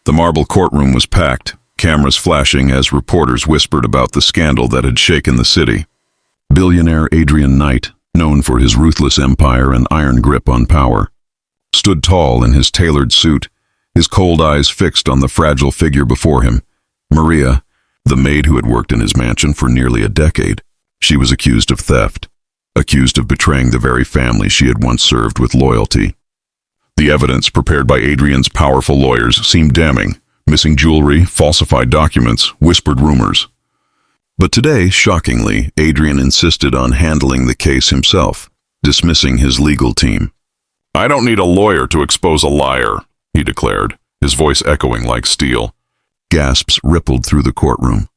The marble courtroom was packed, cameras flashing as reporters whispered about the scandal that had shaken the city. Billionaire Adrian Knight, known for his ruthless empire and iron grip on power, stood tall in his tailored suit, his cold eyes fixed on the fragile figure before him. Maria, the maid who had worked in his mansion for nearly a decade, she was accused of theft, accused of betraying the very family she had once served with loyalty. The evidence prepared by Adrian's powerful lawyers seemed damning. Missing jewelry, falsified documents, whispered rumors. But today, shockingly, Adrian insisted on handling the case himself, dismissing his legal team. "I don't need a lawyer to expose a liar," he declared, his voice echoing like steel. Gasps rippled through the courtroom.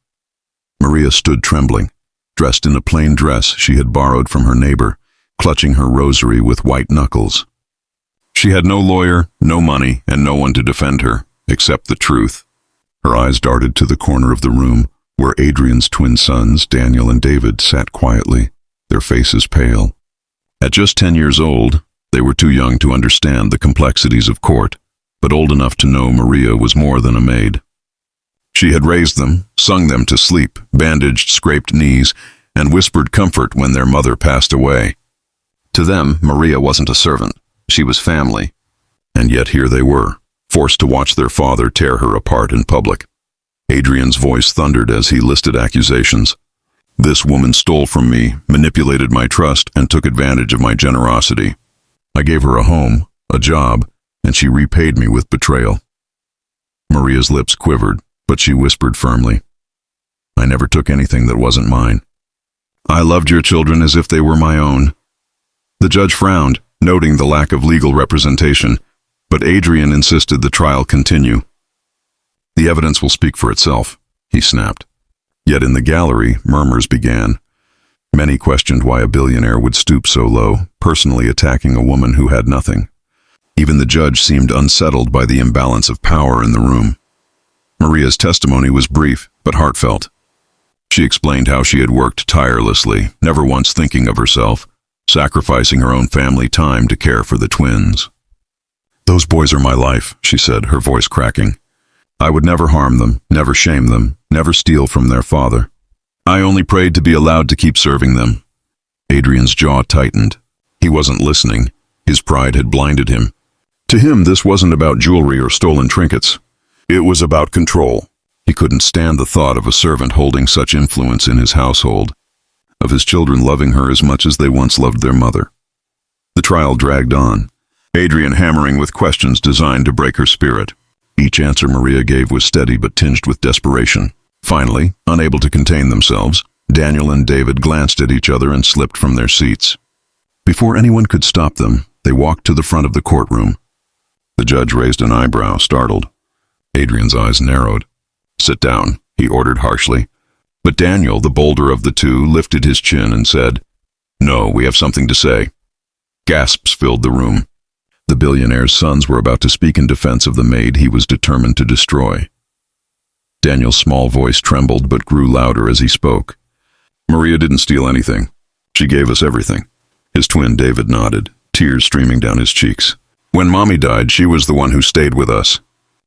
Maria stood trembling, dressed in a plain dress she had borrowed from her neighbor, clutching her rosary with white knuckles. She had no lawyer, no money, and no one to defend her, except the truth. Her eyes darted to the corner of the room, where Adrian's twin sons, Daniel and David, sat quietly, their faces pale. At just 10 years old, they were too young to understand the complexities of court, but old enough to know Maria was more than a maid. She had raised them, sung them to sleep, bandaged scraped knees, and whispered comfort when their mother passed away. To them, Maria wasn't a servant. She was family. And yet here they were, forced to watch their father tear her apart in public. Adrian's voice thundered as he listed accusations. "This woman stole from me, manipulated my trust, and took advantage of my generosity. I gave her a home, a job, and she repaid me with betrayal." Maria's lips quivered, but she whispered firmly, "I never took anything that wasn't mine. I loved your children as if they were my own." The judge frowned, noting the lack of legal representation, but Adrian insisted the trial continue. "The evidence will speak for itself," he snapped. Yet in the gallery, murmurs began. Many questioned why a billionaire would stoop so low, personally attacking a woman who had nothing. Even the judge seemed unsettled by the imbalance of power in the room. Maria's testimony was brief, but heartfelt. She explained how she had worked tirelessly, never once thinking of herself, sacrificing her own family time to care for the twins. "Those boys are my life," she said, her voice cracking. "I would never harm them, never shame them, never steal from their father. I only prayed to be allowed to keep serving them." Adrian's jaw tightened. He wasn't listening. His pride had blinded him. To him, this wasn't about jewelry or stolen trinkets. It was about control. He couldn't stand the thought of a servant holding such influence in his household, of his children loving her as much as they once loved their mother. The trial dragged on, Adrian hammering with questions designed to break her spirit. Each answer Maria gave was steady but tinged with desperation. Finally, unable to contain themselves, Daniel and David glanced at each other and slipped from their seats. Before anyone could stop them, they walked to the front of the courtroom. The judge raised an eyebrow, startled. Adrian's eyes narrowed. "Sit down," he ordered harshly. But Daniel, the bolder of the two, lifted his chin and said, "No, we have something to say." Gasps filled the room. The billionaire's sons were about to speak in defense of the maid he was determined to destroy. Daniel's small voice trembled but grew louder as he spoke. "Maria didn't steal anything. She gave us everything." His twin David nodded, tears streaming down his cheeks. "When Mommy died, she was the one who stayed with us."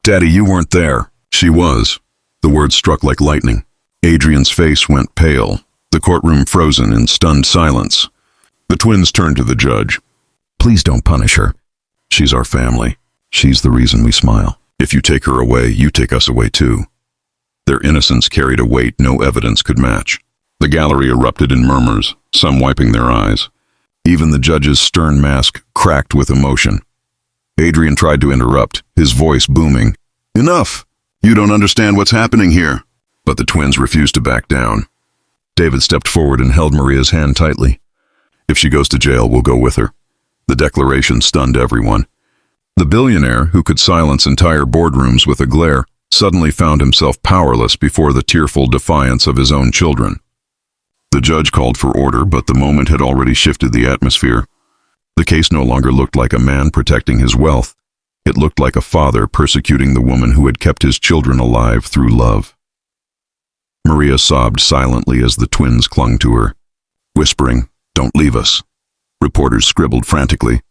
"Daddy, you weren't there." "She was." The words struck like lightning. Adrian's face went pale, the courtroom frozen in stunned silence. The twins turned to the judge. "Please don't punish her. She's our family. She's the reason we smile. If you take her away, you take us away too." Their innocence carried a weight no evidence could match. The gallery erupted in murmurs, some wiping their eyes. Even the judge's stern mask cracked with emotion. Adrian tried to interrupt, his voice booming. "Enough! You don't understand what's happening here." But the twins refused to back down. David stepped forward and held Maria's hand tightly. "If she goes to jail, we'll go with her." The declaration stunned everyone. The billionaire, who could silence entire boardrooms with a glare, suddenly found himself powerless before the tearful defiance of his own children. The judge called for order, but the moment had already shifted the atmosphere. The case no longer looked like a man protecting his wealth. It looked like a father persecuting the woman who had kept his children alive through love. Maria sobbed silently as the twins clung to her, whispering, "Don't leave us." Reporters scribbled frantically,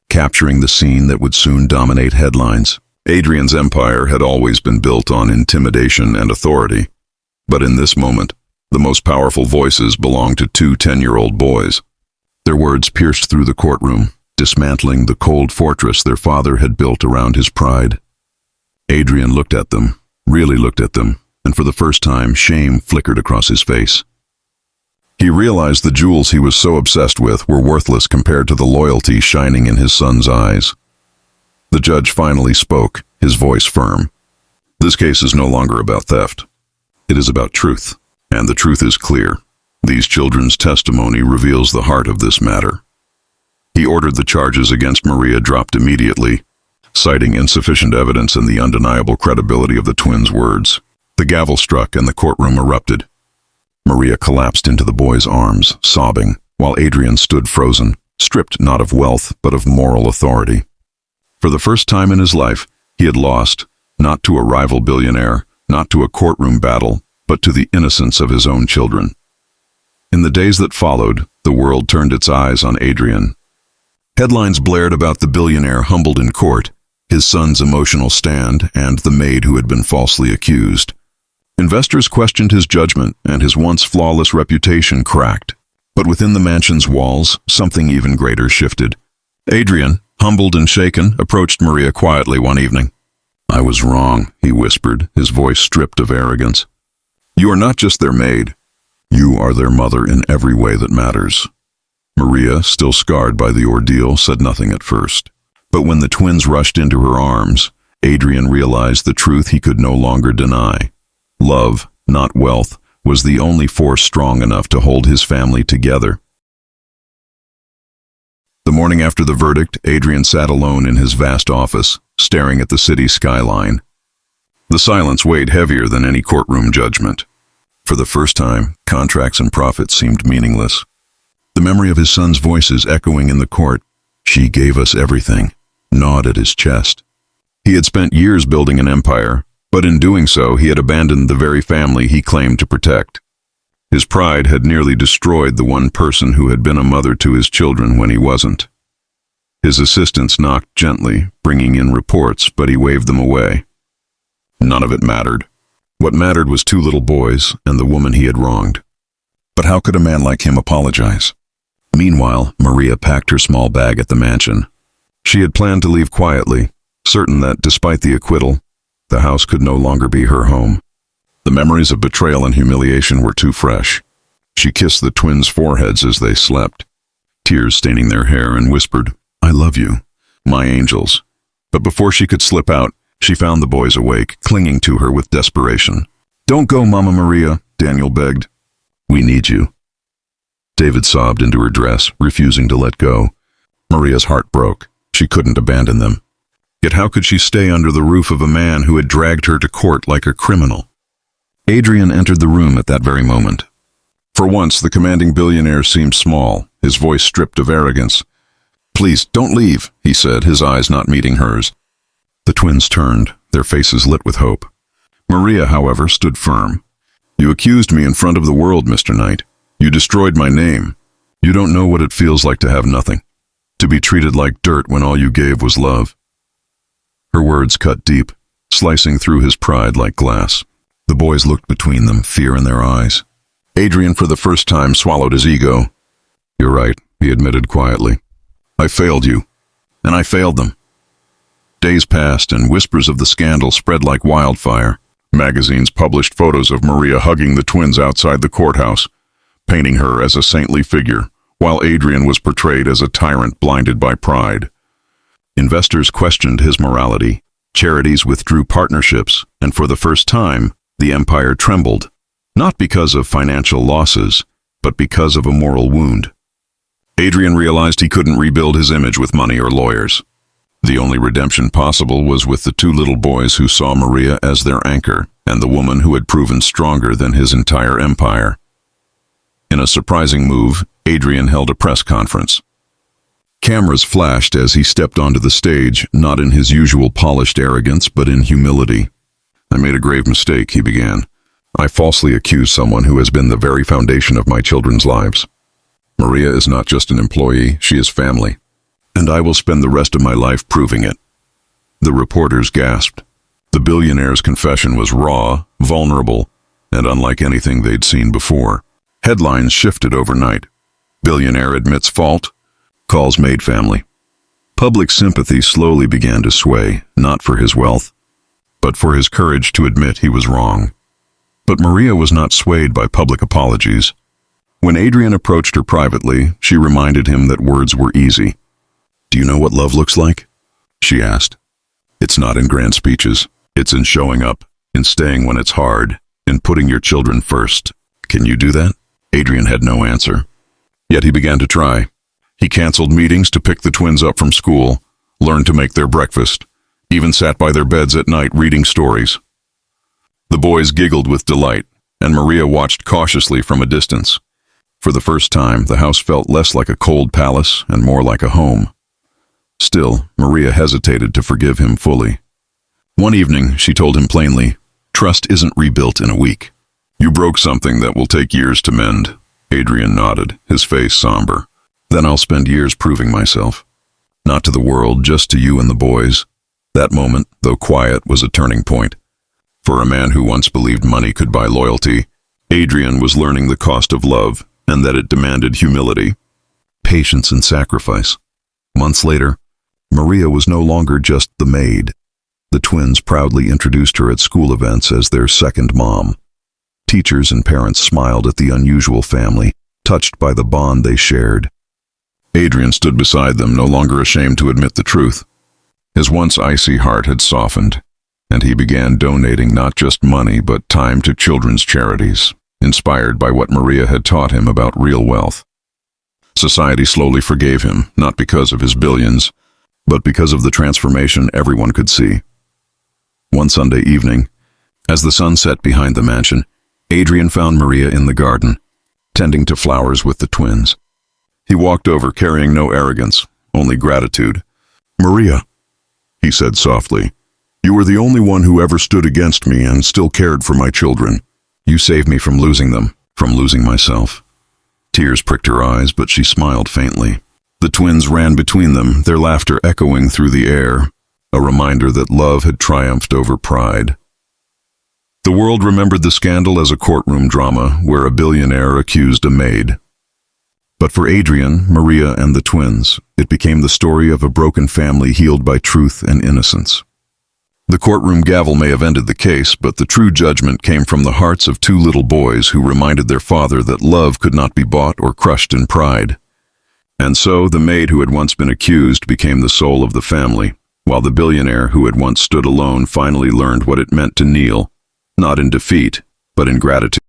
capturing the scene that would soon dominate headlines. Adrian's empire had always been built on intimidation and authority. But in this moment, the most powerful voices belonged to two 10-year-old boys. Their words pierced through the courtroom, dismantling the cold fortress their father had built around his pride. Adrian looked at them, really looked at them, and for the first time, shame flickered across his face. He realized the jewels he was so obsessed with were worthless compared to the loyalty shining in his son's eyes. The judge finally spoke, his voice firm. This case is no longer about theft. It is about truth, and the truth is clear. These children's testimony reveals the heart of this matter. He ordered the charges against Maria dropped immediately, citing insufficient evidence and the undeniable credibility of the twins' words. The gavel struck and the courtroom erupted. Maria collapsed into the boy's arms, sobbing, while Adrian stood frozen, stripped not of wealth but of moral authority. For the first time in his life, he had lost, not to a rival billionaire, not to a courtroom battle, but to the innocence of his own children. In the days that followed, the world turned its eyes on Adrian. Headlines blared about the billionaire humbled in court, his son's emotional stand, and the maid who had been falsely accused. Investors questioned his judgment, and his once flawless reputation cracked. But within the mansion's walls, something even greater shifted. Adrian, humbled and shaken, approached Maria quietly one evening. "I was wrong," he whispered, his voice stripped of arrogance. "You are not just their maid. You are their mother in every way that matters." Maria, still scarred by the ordeal, said nothing at first. But when the twins rushed into her arms, Adrian realized the truth he could no longer deny. Love, not wealth, was the only force strong enough to hold his family together. The morning after the verdict, Adrian sat alone in his vast office, staring at the city skyline. The silence weighed heavier than any courtroom judgment. For the first time, contracts and profits seemed meaningless. The memory of his son's voices echoing in the court, "She gave us everything," gnawed at his chest. He had spent years building an empire, but in doing so, he had abandoned the very family he claimed to protect. His pride had nearly destroyed the one person who had been a mother to his children when he wasn't. His assistants knocked gently, bringing in reports, but he waved them away. None of it mattered. What mattered was two little boys and the woman he had wronged. But how could a man like him apologize? Meanwhile, Maria packed her small bag at the mansion. She had planned to leave quietly, certain that, despite the acquittal, the house could no longer be her home. The memories of betrayal and humiliation were too fresh. She kissed the twins' foreheads as they slept, tears staining their hair, and whispered, "I love you, my angels." But before she could slip out, she found the boys awake, clinging to her with desperation. "Don't go, Mama Maria," Daniel begged. "We need you." David sobbed into her dress, refusing to let go. Maria's heart broke. She couldn't abandon them. Yet how could she stay under the roof of a man who had dragged her to court like a criminal? Adrian entered the room at that very moment. For once, the commanding billionaire seemed small, his voice stripped of arrogance. "Please, don't leave," he said, his eyes not meeting hers. The twins turned, their faces lit with hope. Maria, however, stood firm. "You accused me in front of the world, Mr. Knight. You destroyed my name. You don't know what it feels like to have nothing, to be treated like dirt when all you gave was love." Her words cut deep, slicing through his pride like glass. The boys looked between them, fear in their eyes. Adrian, for the first time, swallowed his ego. "You're right," he admitted quietly. "I failed you, and I failed them." Days passed, and whispers of the scandal spread like wildfire. Magazines published photos of Maria hugging the twins outside the courthouse, painting her as a saintly figure, while Adrian was portrayed as a tyrant blinded by pride. Investors questioned his morality, charities withdrew partnerships, and for the first time, the empire trembled, not because of financial losses, but because of a moral wound. Adrian realized he couldn't rebuild his image with money or lawyers. The only redemption possible was with the two little boys who saw Maria as their anchor, and the woman who had proven stronger than his entire empire. In a surprising move, Adrian held a press conference. Cameras flashed as he stepped onto the stage, not in his usual polished arrogance, but in humility. "I made a grave mistake," he began. "I falsely accused someone who has been the very foundation of my children's lives. Maria is not just an employee, she is family, and I will spend the rest of my life proving it." The reporters gasped. The billionaire's confession was raw, vulnerable, and unlike anything they'd seen before. Headlines shifted overnight. Billionaire admits fault, calls Maid family. Public sympathy slowly began to sway, not for his wealth, but for his courage to admit he was wrong. But Maria was not swayed by public apologies. When Adrian approached her privately, she reminded him that words were easy. "Do you know what love looks like?" she asked. "It's not in grand speeches. It's in showing up, in staying when it's hard, in putting your children first. Can you do that?" Adrian had no answer. Yet he began to try. He canceled meetings to pick the twins up from school, learned to make their breakfast, even sat by their beds at night reading stories. The boys giggled with delight, and Maria watched cautiously from a distance. For the first time, the house felt less like a cold palace and more like a home. Still, Maria hesitated to forgive him fully. One evening, she told him plainly, "Trust isn't rebuilt in a week. You broke something that will take years to mend." Adrian nodded, his face somber. "Then I'll spend years proving myself. Not to the world, just to you and the boys." That moment, though quiet, was a turning point. For a man who once believed money could buy loyalty, Adrian was learning the cost of love and that it demanded humility, patience, and sacrifice. Months later, Maria was no longer just the maid. The twins proudly introduced her at school events as their second mom. Teachers and parents smiled at the unusual family, touched by the bond they shared. Adrian stood beside them, no longer ashamed to admit the truth. His once icy heart had softened, and he began donating not just money but time to children's charities, inspired by what Maria had taught him about real wealth. Society slowly forgave him, not because of his billions, but because of the transformation everyone could see. One Sunday evening, as the sun set behind the mansion, Adrian found Maria in the garden, tending to flowers with the twins. He walked over, carrying no arrogance, only gratitude. "Maria," he said softly, "you were the only one who ever stood against me and still cared for my children. You saved me from losing them, from losing myself." Tears pricked her eyes, but she smiled faintly. The twins ran between them, their laughter echoing through the air, a reminder that love had triumphed over pride. The world remembered the scandal as a courtroom drama where a billionaire accused a maid. But for Adrian, Maria, and the twins, it became the story of a broken family healed by truth and innocence. The courtroom gavel may have ended the case, but the true judgment came from the hearts of two little boys who reminded their father that love could not be bought or crushed in pride. And so the maid who had once been accused became the soul of the family, while the billionaire who had once stood alone finally learned what it meant to kneel, not in defeat, but in gratitude.